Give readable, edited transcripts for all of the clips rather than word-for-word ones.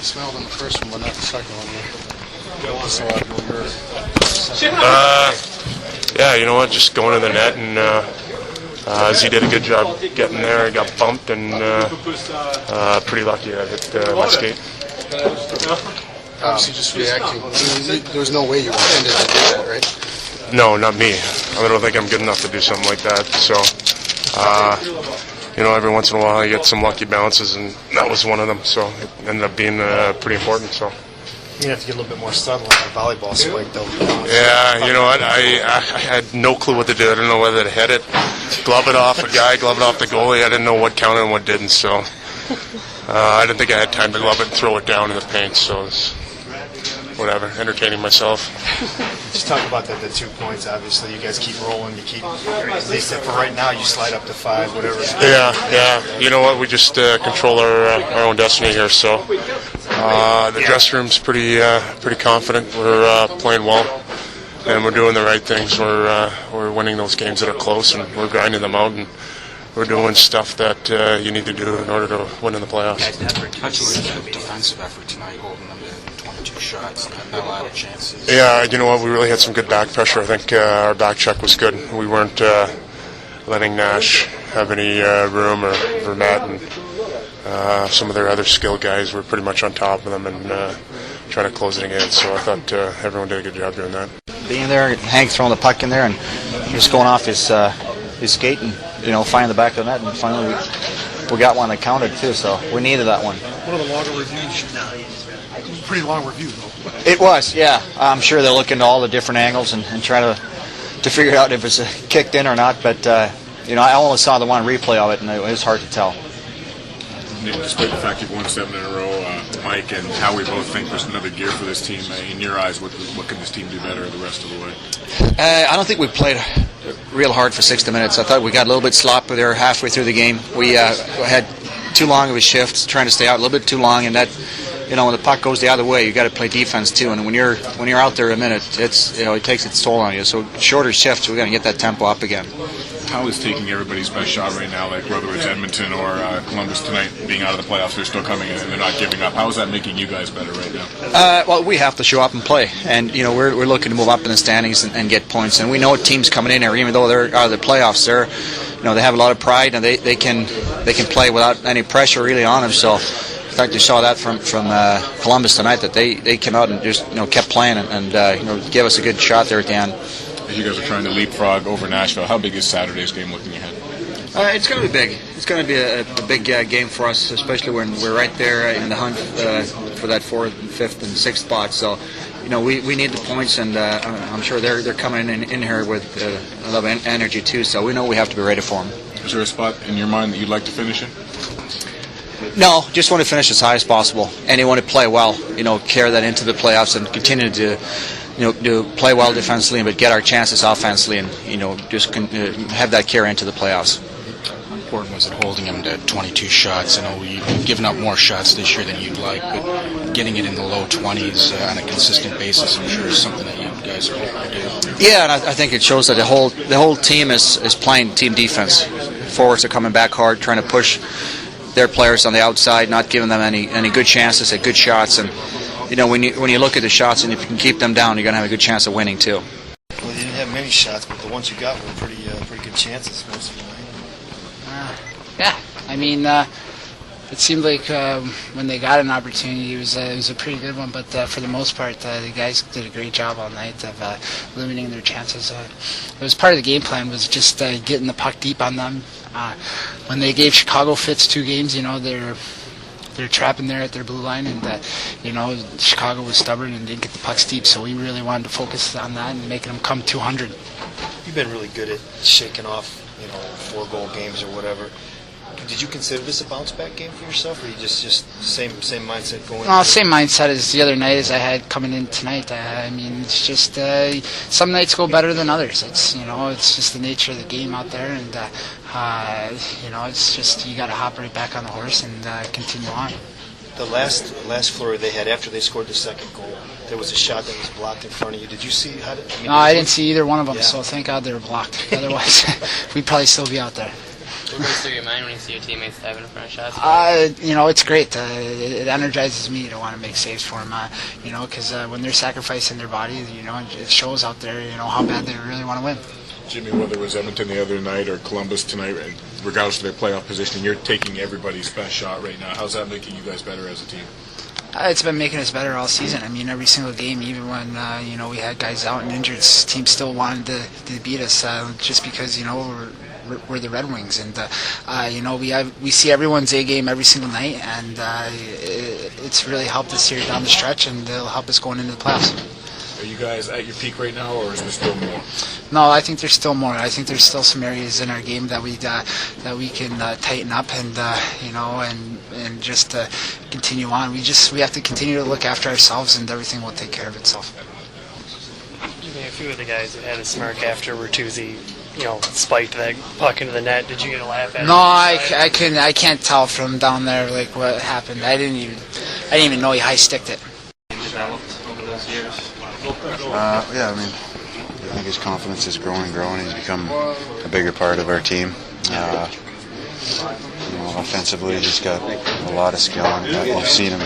smelled in the first one, but not the second one. Yeah, you know what? Just going to the net, and Z did a good job getting there. I got bumped, and pretty lucky I hit my skate. Obviously, just reacting. There was no way you intended to do that, right? No, not me. I don't think I'm good enough to do something like that. So, you know, every once in a while I get some lucky bounces, and that was one of them. So it ended up being pretty important. So. You have to get a little bit more subtle on the volleyball spike, though. Yeah, you know what? I had no clue what to do. I didn't know whether to hit it, glove it off a guy, glove it off the goalie. I didn't know what counted and what didn't. So I didn't think I had time to glove it and throw it down in the paint. So it's whatever, entertaining myself. Just talk about the 2 points. Obviously, you guys keep rolling. You keep, at least for right now, you slide up to 5, whatever. Yeah. You know what? We just control our own destiny here. So the dressing room's pretty confident. We're playing well, and we're doing the right things. We're winning those games that are close, and we're grinding them out, and we're doing stuff that you need to do in order to win in the playoffs. How'd you like the defensive effort tonight, holding them to 22 shots, not a lot of chances? Yeah, you know what? We really had some good back pressure. I think our back check was good. We weren't letting Nash have any room or Matt, and some of their other skilled guys were pretty much on top of them and trying to close it again. So I thought everyone did a good job doing that. Being there, Hank throwing the puck in there and just going off his skate and finding the back of the net, and finally we got one that counted too. So we needed that one. One of the longer reviews. Pretty long review, though. It was, yeah. I'm sure they'll look into all the different angles and try to figure out if it's kicked in or not. But I only saw the one replay of it, and it was hard to tell. Despite the fact you've won 7 in a row, Mike and Howie both think there's another gear for this team. In your eyes, what can this team do better the rest of the way? I don't think we played real hard for 60 minutes. I thought we got a little bit sloppy there halfway through the game. We had too long of a shift, trying to stay out a little bit too long, and that, when the puck goes the other way, you got to play defense too. And when you're out there a minute, it takes its toll on you. So shorter shifts, we're going to get that tempo up again. How is taking everybody's best shot right now, like whether it's Edmonton or Columbus tonight, being out of the playoffs, they're still coming in and they're not giving up? How is that making you guys better right now? Well, we have to show up and play, and we're looking to move up in the standings and get points. And we know teams coming in here, even though they're out of the playoffs, they have a lot of pride and they can play without any pressure really on them. So, in fact, you saw that from Columbus tonight, that they came out and just kept playing and gave us a good shot there at the end. You guys are trying to leapfrog over Nashville. How big is Saturday's game looking ahead? It's going to be big. It's going to be a big game for us, especially when we're right there in the hunt for that 4th, 5th, and 6th spot. So, we need the points, and I'm sure they're coming in here with a lot of energy too. So we know we have to be ready for them. Is there a spot in your mind that you'd like to finish in? No, just want to finish as high as possible, and you want to play well. Carry that into the playoffs and continue to. To play well defensively, but get our chances offensively, and just have that carry into the playoffs. How important was it holding him to 22 shots? I know you've given up more shots this year than you'd like, but getting it in the low 20s on a consistent basis, I'm sure, is something that you guys are hoping to do. Yeah, and I think it shows that the whole team is playing team defense. Forwards are coming back hard, trying to push their players on the outside, not giving them any good chances at good shots, and. When you look at the shots, and if you can keep them down, you're going to have a good chance of winning too. Well, you didn't have many shots, but the ones you got were pretty good chances most of the night. Yeah, I mean, it seemed like when they got an opportunity, it was a pretty good one. But for the most part, the guys did a great job all night of limiting their chances. It was part of the game plan, was just getting the puck deep on them. When they gave Chicago fits 2 games, they're trapping there at their blue line, and Chicago was stubborn and didn't get the pucks deep, so we really wanted to focus on that and making them come 200. You've been really good at shaking off 4-goal games or whatever. Did you consider this a bounce-back game for yourself, or you just same mindset going? No, same mindset as the other night as I had coming in tonight. I mean, it's just some nights go better than others. It's it's just the nature of the game out there, and it's just you got to hop right back on the horse and continue on. The last flurry they had after they scored the second goal, there was a shot that was blocked in front of you. Did you see how? No, I didn't see either one of them. Yeah. So thank God they were blocked. Otherwise, we'd probably still be out there. What goes through your mind when you see your teammates diving in front of shots? It's great. It energizes me to want to make saves for them. Because when they're sacrificing their body, it shows out there, how bad they really want to win. Jimmy, whether it was Edmonton the other night or Columbus tonight, regardless of their playoff position, you're taking everybody's best shot right now. How's that making you guys better as a team? It's been making us better all season. I mean, every single game, even when we had guys out and injured, teams still wanted to beat us just because we're the Red Wings, and we see everyone's A game every single night, and it's really helped us here down the stretch, and it'll help us going into the playoffs. Are you guys at your peak right now, or is there still more? No, I think there's still more. I think there's still some areas in our game that we can tighten up and and just continue on. We have to continue to look after ourselves, and everything will take care of itself. A few of the guys that had a smirk after Bertuzzi, spiked that puck into the net. Did you get a laugh at it? No, I can't tell from down there like what happened. I didn't even know he high sticked it. Developed over those years. I think his confidence is growing. He's become a bigger part of our team. Offensively, he's got a lot of skill, and you've seen him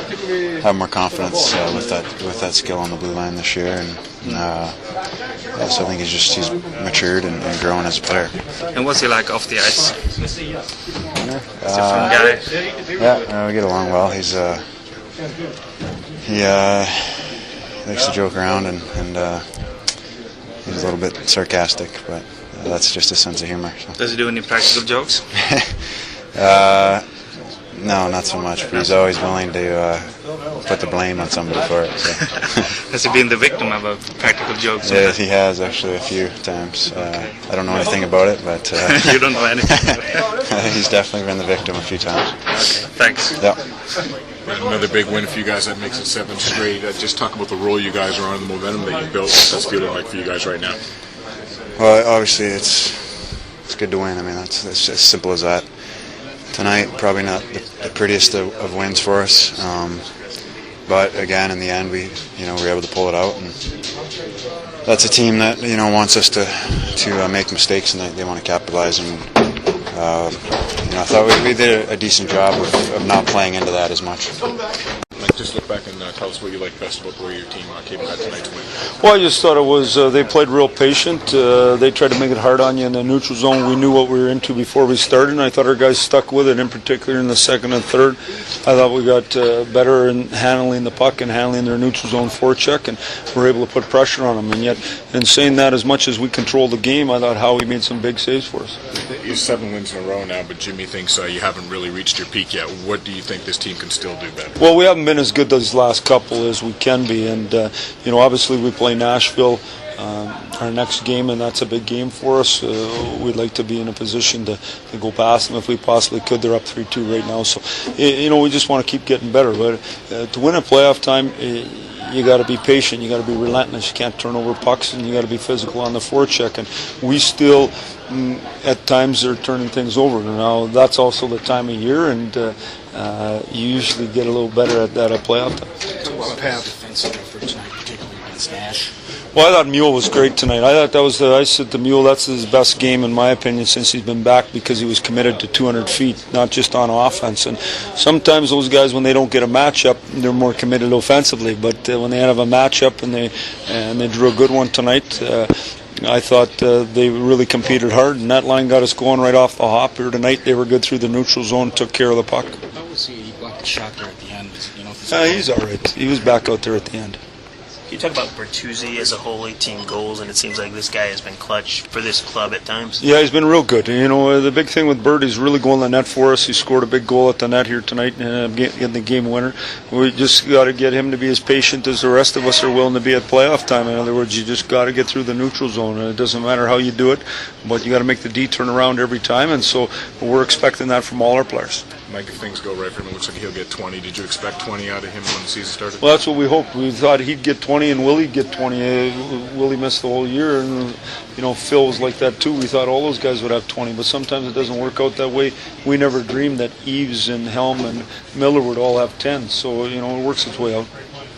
have more confidence with that skill on the blue line this year. And so I think he's matured and grown as a player. And what's he like off the ice? Yeah, we get along well. He likes to joke around and he's a little bit sarcastic, but that's just his sense of humor. So. Does he do any practical jokes? No, not so much, but he's always willing to put the blame on somebody for it. So. Has he been the victim of a practical joke? Yeah, he has actually a few times. I don't know anything about it, but you don't know anything. He's definitely been the victim a few times. Okay, thanks. Yep. Another big win for you guys. That makes it 7 straight. Just talk about the role you guys are on, the momentum that you built. What's that feeling like for you guys right now? Well, obviously it's good to win. I mean, that's as simple as that. Tonight, probably not the prettiest of wins for us, but again, in the end, we were able to pull it out, and that's a team that wants us to make mistakes, and they want to capitalize. And I thought we did a decent job of not playing into that as much. Mike, just look back and tell us what you like best about the way your team came out tonight's win. Well, I just thought it was they played real patient. They tried to make it hard on you in the neutral zone. We knew what we were into before we started, and I thought our guys stuck with it, in particular in the second and third. I thought we got better in handling the puck and handling their neutral zone forecheck, and were able to put pressure on them. And yet, in saying that, as much as we controlled the game, I thought Howie made some big saves for us. You're 7 wins in a row now, but Jimmy thinks you haven't really reached your peak yet. What do you think this team can still do better? Well, we haven't been as good these last couple as we can be, and obviously we play Nashville our next game, and that's a big game for us. We'd like to be in a position to go past them if we possibly could. They're up 3-2 right now, so we just want to keep getting better. But to win a playoff time, you got to be patient, you got to be relentless, you can't turn over pucks, and you got to be physical on the forecheck. And we still, at times, are turning things over. Now that's also the time of year, and you usually get a little better at that at playoff time. Defensive effort tonight, particularly against Nash. Well, I thought Mule was great tonight. I thought I said to Mule, that's his best game, in my opinion, since he's been back, because he was committed to 200 feet, not just on offense. And sometimes those guys, when they don't get a matchup, they're more committed offensively. But when they have a matchup and they drew a good one tonight, I thought they really competed hard, and that line got us going right off the hop here tonight. They were good through the neutral zone, took care of the puck. How was he blocked the shot there at the end? He's all right. He was back out there at the end. You talk about Bertuzzi as a whole, 18 goals, and it seems like this guy has been clutch for this club at times. Yeah, he's been real good. The big thing with Bert is really going to the net for us. He scored a big goal at the net here tonight, getting the game winner. We just got to get him to be as patient as the rest of us are willing to be at playoff time. In other words, you just got to get through the neutral zone. It doesn't matter how you do it, but you got to make the D turn around every time, and so we're expecting that from all our players. Mike, if things go right for him, it looks like he'll get 20. Did you expect 20 out of him when the season started? Well, that's what we hoped. We thought he'd get 20 and Willie'd get 20. Willie missed the whole year, and Phil was like that too. We thought all those guys would have 20, but sometimes it doesn't work out that way. We never dreamed that Eves and Helm and Miller would all have 10, so it works its way out.